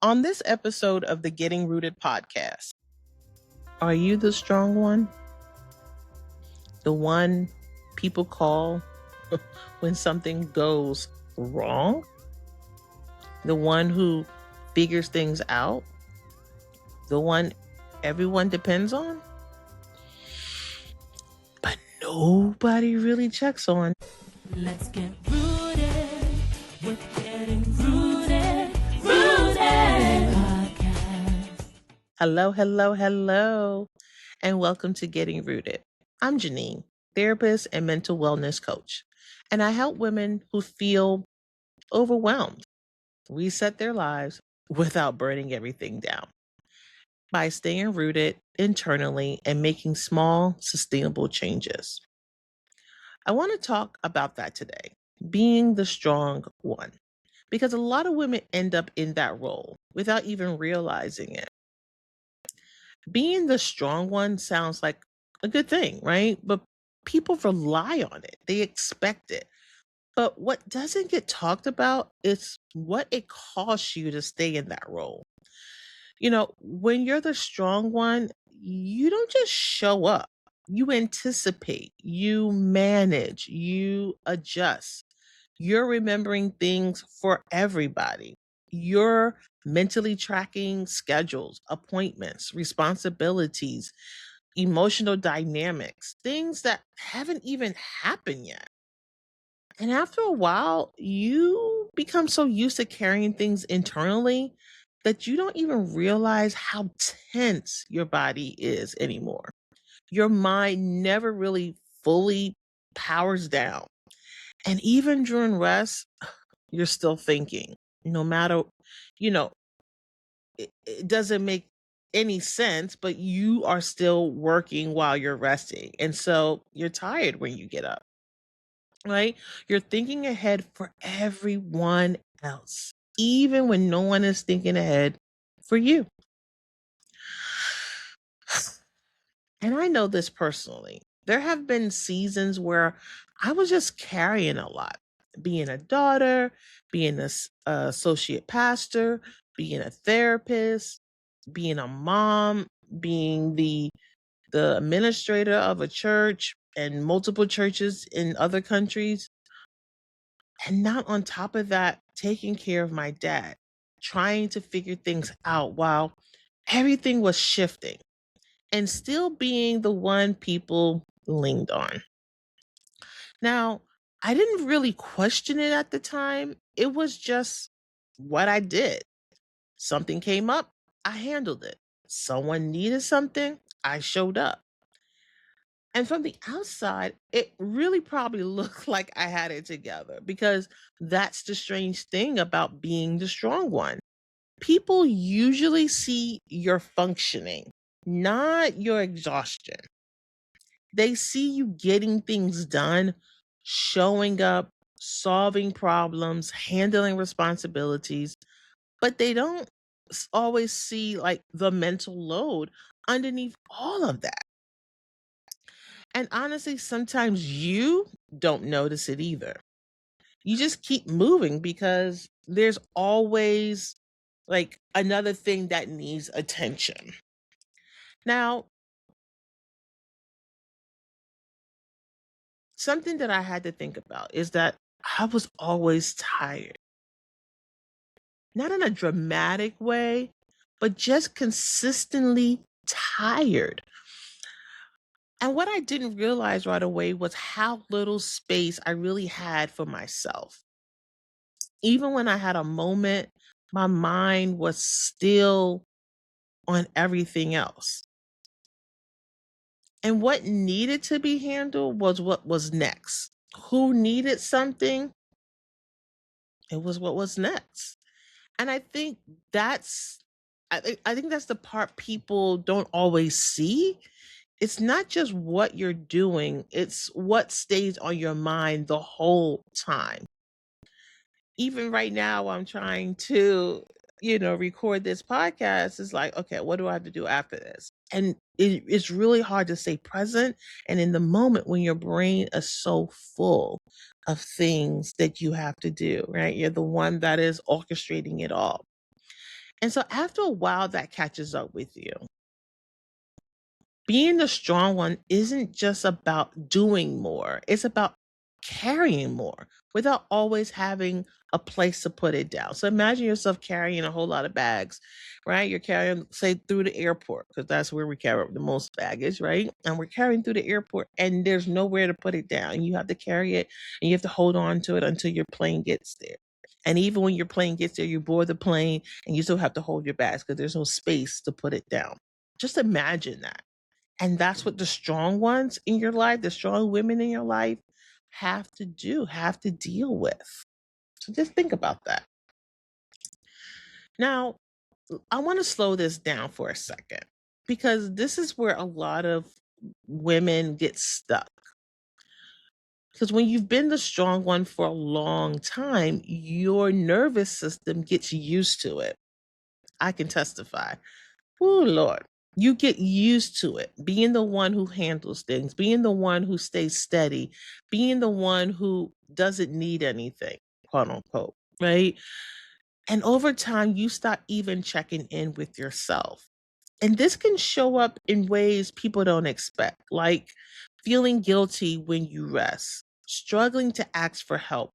On this episode of the Getting Rooted podcast, are you the strong one? The one people call when something goes wrong? The one who figures things out? The one everyone depends on? But nobody really checks on. Let's get rooted with Getting Rooted podcast. Hello, and welcome to Getting Rooted. I'm Janine, therapist and mental wellness coach, and I help women who feel overwhelmed reset their lives without burning everything down by staying rooted internally and making small, sustainable changes. I want to talk about that today, being the strong one, because a lot of women end up in that role without even realizing it. Being the strong one sounds like a good thing, right? But people rely on it, they expect it. But what doesn't get talked about is what it costs you to stay in that role. When you're the strong one, you don't just show up, you anticipate, you manage, you adjust. You're remembering things for everybody. You're mentally tracking schedules, appointments, responsibilities, emotional dynamics, things that haven't even happened yet. And after a while, you become so used to carrying things internally that you don't even realize how tense your body is anymore. Your mind never really fully powers down. And even during rest, you're still thinking, no matter, you know, it doesn't make any sense, but you are still working while you're resting. And so you're tired when you get up, right? You're thinking ahead for everyone else, even when no one is thinking ahead for you. And I know this personally. There have been seasons where I was just carrying a lot, being a daughter, being an associate pastor, being a therapist, being a mom, being the administrator of a church and multiple churches in other countries. And not on top of that, taking care of my dad, trying to figure things out while everything was shifting and still being the one people leaned on. Now, I didn't really question it at the time. It was just what I did. Something came up, I handled it. Someone needed something, I showed up. And from the outside, it really probably looked like I had it together because that's the strange thing about being the strong one. People usually see your functioning, not your exhaustion. They see you getting things done, showing up, solving problems, handling responsibilities, but they don't always see like the mental load underneath all of that. And honestly, sometimes you don't notice it either. You just keep moving because there's always like another thing that needs attention. Now, something that I had to think about is that I was always tired. Not in a dramatic way, but just consistently tired. And what I didn't realize right away was how little space I really had for myself. Even when I had a moment, my mind was still on everything else. And what needed to be handled was what was next. Who needed something? It was what was next. And that's I think that's the part people don't always see. It's not just what you're doing, it's what stays on your mind the whole time. Even right now, I'm trying to, record this podcast. It's like, okay, what do I have to do after this? And it's really hard to stay present and in the moment when your brain is so full of things that you have to do, right? You're the one that is orchestrating it all. And so after a while, that catches up with you. Being the strong one isn't just about doing more, it's about carrying more without always having a place to put it down. So imagine yourself carrying a whole lot of bags, right? You're carrying, say, through the airport, because that's where we carry the most baggage, right? And we're carrying through the airport and there's nowhere to put it down. You have to carry it and you have to hold on to it until your plane gets there. And even when your plane gets there, you board the plane and you still have to hold your bags because there's no space to put it down. Just imagine that. And that's what the strong ones in your life, the strong women in your life have to do, have to deal with. So just think about that. Now, I want to slow this down for a second because this is where a lot of women get stuck. Because when you've been the strong one for a long time, your nervous system gets used to it. I can testify. Oh, Lord. You get used to it, being the one who handles things, being the one who stays steady, being the one who doesn't need anything, quote unquote, right? And over time, you stop even checking in with yourself. And this can show up in ways people don't expect, like feeling guilty when you rest, struggling to ask for help,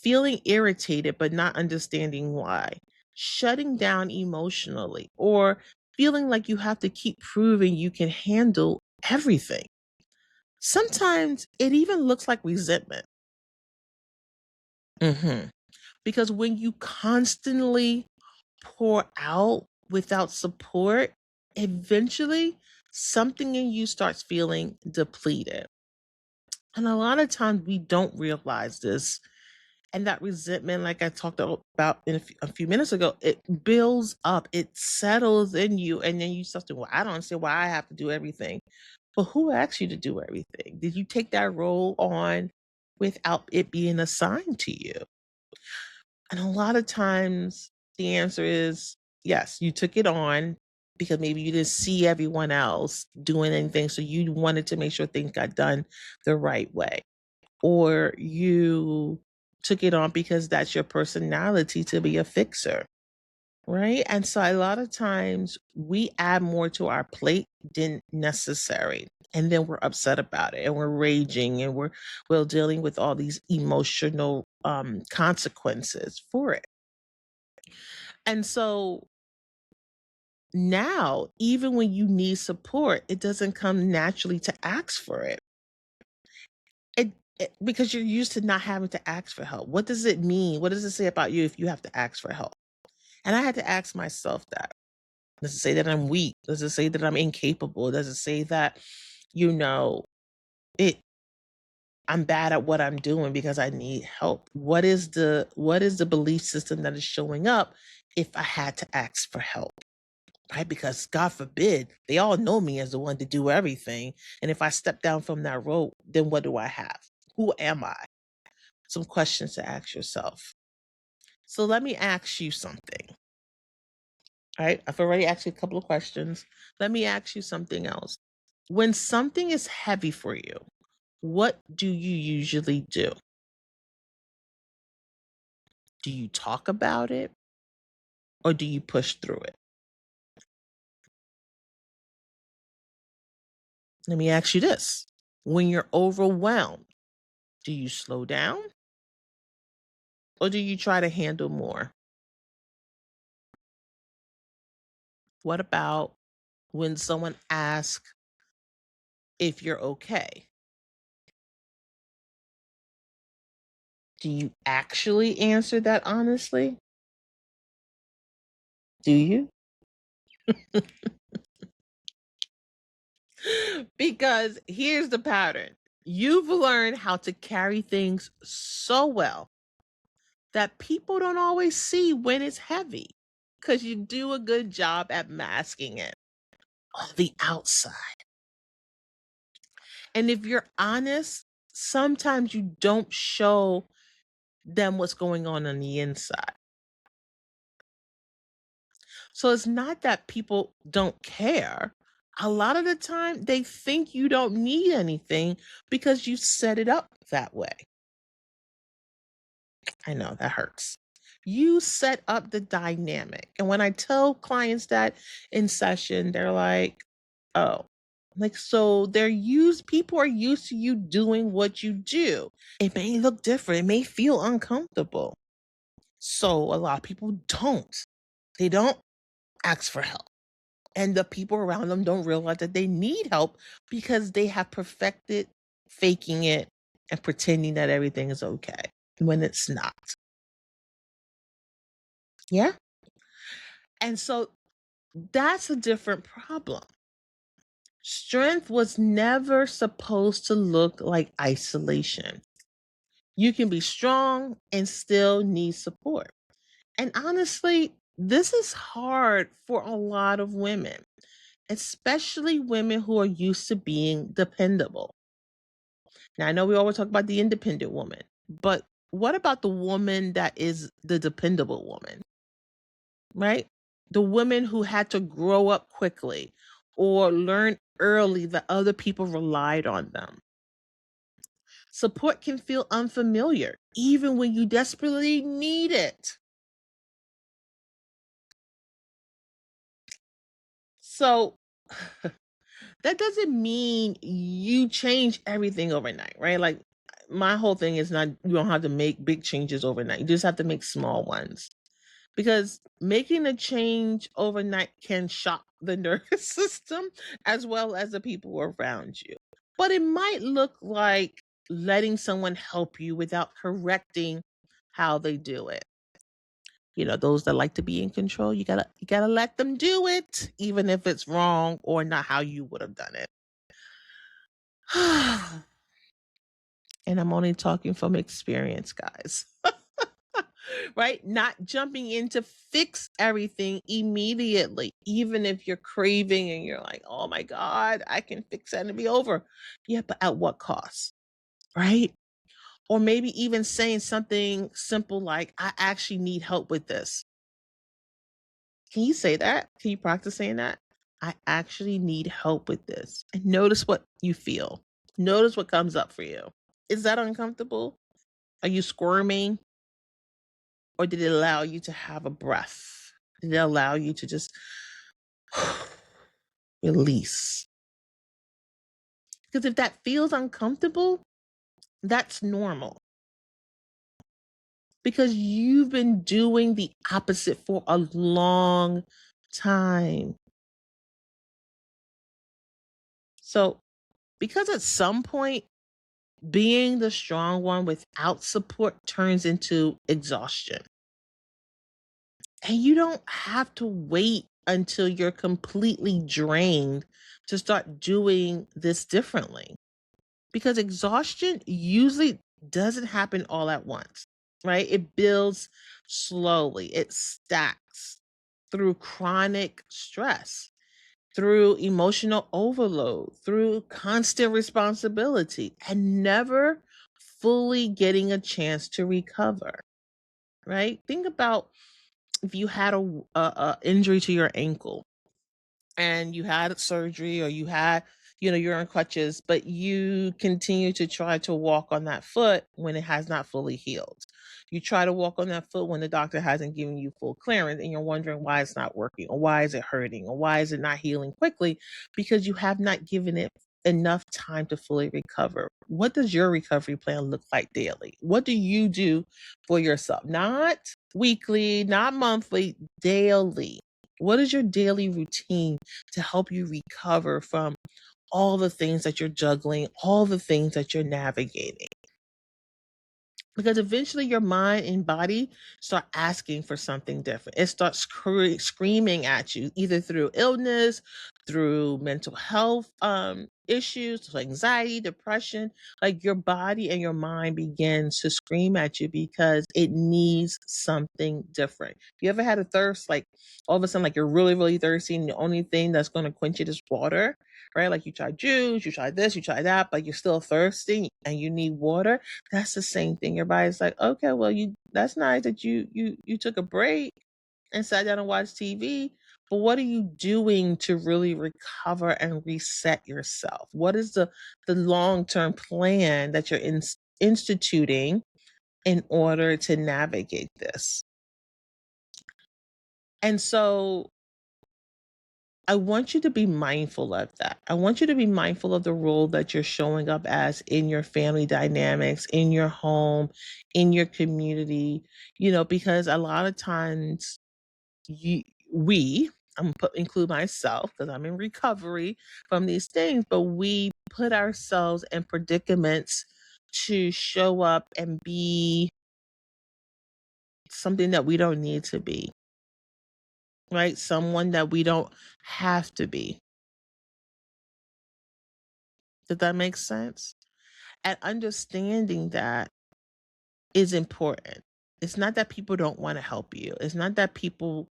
feeling irritated but not understanding why, shutting down emotionally, or feeling like you have to keep proving you can handle everything. Sometimes it even looks like resentment. Mhm. Because when you constantly pour out without support, eventually something in you starts feeling depleted. And a lot of times we don't realize this. And that resentment, like I talked about a few minutes ago, it builds up, it settles in you. And then you start to, well, I don't understand why I have to do everything. But who asked you to do everything? Did you take that role on without it being assigned to you? And a lot of times the answer is yes, you took it on because maybe you didn't see everyone else doing anything. So you wanted to make sure things got done the right way. Or you took it on because that's your personality to be a fixer. Right. And so a lot of times we add more to our plate than necessary. And then we're upset about it and we're raging and we're dealing with all these emotional consequences for it. And so now, even when you need support, it doesn't come naturally to ask for it. Because you're used to not having to ask for help. What does it mean? What does it say about you if you have to ask for help? And I had to ask myself that. Does it say that I'm weak? Does it say that I'm incapable? Does it say that, you know, it I'm bad at what I'm doing because I need help? What is the belief system that is showing up if I had to ask for help? Right? Because God forbid, they all know me as the one to do everything. And if I step down from that road, then what do I have? Who am I? Some questions to ask yourself. So let me ask you something. All right. I've already asked you a couple of questions. Let me ask you something else. When something is heavy for you, what do you usually do? Do you talk about it or do you push through it? Let me ask you this. When you're overwhelmed, do you slow down or do you try to handle more? What about when someone asks if you're okay? Do you actually answer that honestly? Do you? Because here's the pattern. You've learned how to carry things so well that people don't always see when it's heavy because you do a good job at masking it on the outside. And if you're honest, sometimes you don't show them what's going on the inside. So it's not that people don't care. A lot of the time, they think you don't need anything because you set it up that way. I know that hurts. You set up the dynamic. And when I tell clients that in session, they're like, oh, like, so people are used to you doing what you do. It may look different, it may feel uncomfortable. So a lot of people don't. They don't ask for help. And the people around them don't realize that they need help because they have perfected faking it and pretending that everything is okay when it's not. Yeah. And so that's a different problem. Strength was never supposed to look like isolation. You can be strong and still need support. And honestly, this is hard for a lot of women, especially women who are used to being dependable. Now, I know we always talk about the independent woman, but what about the woman that is the dependable woman, right? The women who had to grow up quickly or learn early that other people relied on them. Support can feel unfamiliar, even when you desperately need it. So, that doesn't mean you change everything overnight, right? Like, my whole thing is not, you don't have to make big changes overnight. You just have to make small ones. Because making a change overnight can shock the nervous system as well as the people around you. But it might look like letting someone help you without correcting how they do it. Those that like to be in control, you gotta let them do it, even if it's wrong or not how you would have done it. And I'm only talking from experience, guys. Right? Not jumping in to fix everything immediately, even if you're craving and you're like, oh my God, I can fix that and be over. Yeah, but at what cost? Right? Or maybe even saying something simple like, I actually need help with this. Can you say that? Can you practice saying that? I actually need help with this. And notice what you feel. Notice what comes up for you. Is that uncomfortable? Are you squirming? Or did it allow you to have a breath? Did it allow you to just release? Because if that feels uncomfortable, that's normal. Because you've been doing the opposite for a long time. So, because at some point, being the strong one without support turns into exhaustion. And you don't have to wait until you're completely drained to start doing this differently. Because exhaustion usually doesn't happen all at once, right? It builds slowly, it stacks through chronic stress, through emotional overload, through constant responsibility, and never fully getting a chance to recover, right? Think about if you had a injury to your ankle and you had surgery or you're on crutches, but you continue to try to walk on that foot when it has not fully healed. You try to walk on that foot when the doctor hasn't given you full clearance and you're wondering why it's not working or why is it hurting or why is it not healing quickly, because you have not given it enough time to fully recover. What does your recovery plan look like daily? What do you do for yourself? Not weekly, not monthly, daily. What is your daily routine to help you recover from all the things that you're juggling, all the things that you're navigating? Because eventually your mind and body start asking for something different. It starts screaming at you, either through illness, through mental health issues, so anxiety, depression. Like your body and your mind begins to scream at you because it needs something different. You ever had a thirst, like all of a sudden, like you're really, really thirsty, and the only thing that's going to quench it is water, right? Like you try juice, you try this, you try that, but you're still thirsty and you need water. That's the same thing. Your body's like, okay, well, that's nice that you took a break and sat down and watched TV. But what are you doing to really recover and reset yourself? What is the long-term plan that you're instituting in order to navigate this? And so I want you to be mindful of that. I want you to be mindful of the role that you're showing up as in your family dynamics, in your home, in your community, because a lot of times you, we, include myself because I'm in recovery from these things, but we put ourselves in predicaments to show up and be something that we don't need to be, right? Someone that we don't have to be. Did that make sense? And understanding that is important. It's not that people don't want to help you. It's not that people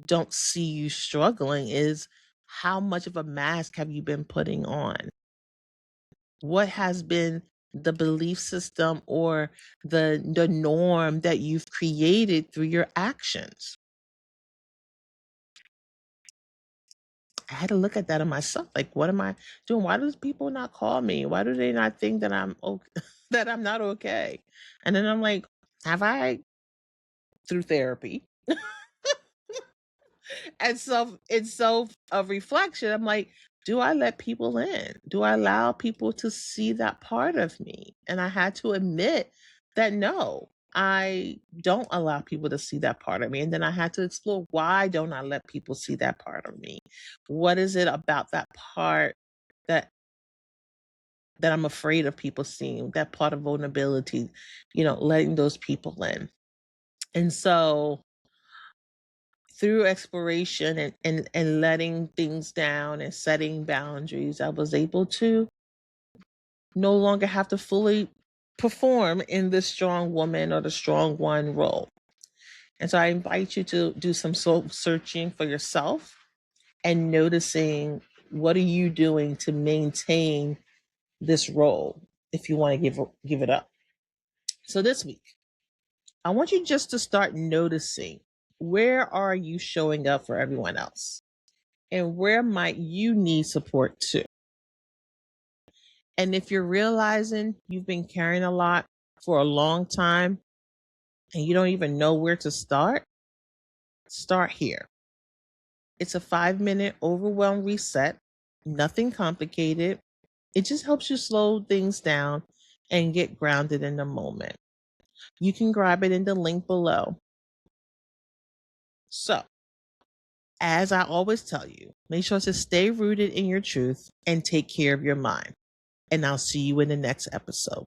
don't see you struggling. Is how much of a mask have you been putting on? What has been the belief system or the norm that you've created through your actions? I had to look at that in myself. Like, what am I doing? Why does people not call me? Why do they not think that I'm okay, that I'm not okay? And then I'm like, have I, through therapy, and so it's so a reflection. I'm like, do I let people in? Do I allow people to see that part of me? And I had to admit that no, I don't allow people to see that part of me. And then I had to explore, why don't I let people see that part of me? What is it about that part that I'm afraid of people seeing? That part of vulnerability, letting those people in. And so through exploration and letting things down and setting boundaries, I was able to no longer have to fully perform in the strong woman or the strong one role. And so I invite you to do some soul searching for yourself and noticing, what are you doing to maintain this role if you want to give it up. So this week, I want you just to start noticing, where are you showing up for everyone else? And where might you need support too? And if you're realizing you've been carrying a lot for a long time and you don't even know where to start here. It's a 5-minute overwhelm reset, nothing complicated. It just helps you slow things down and get grounded in the moment. You can grab it in the link below. So, as I always tell you, make sure to stay rooted in your truth and take care of your mind. And I'll see you in the next episode.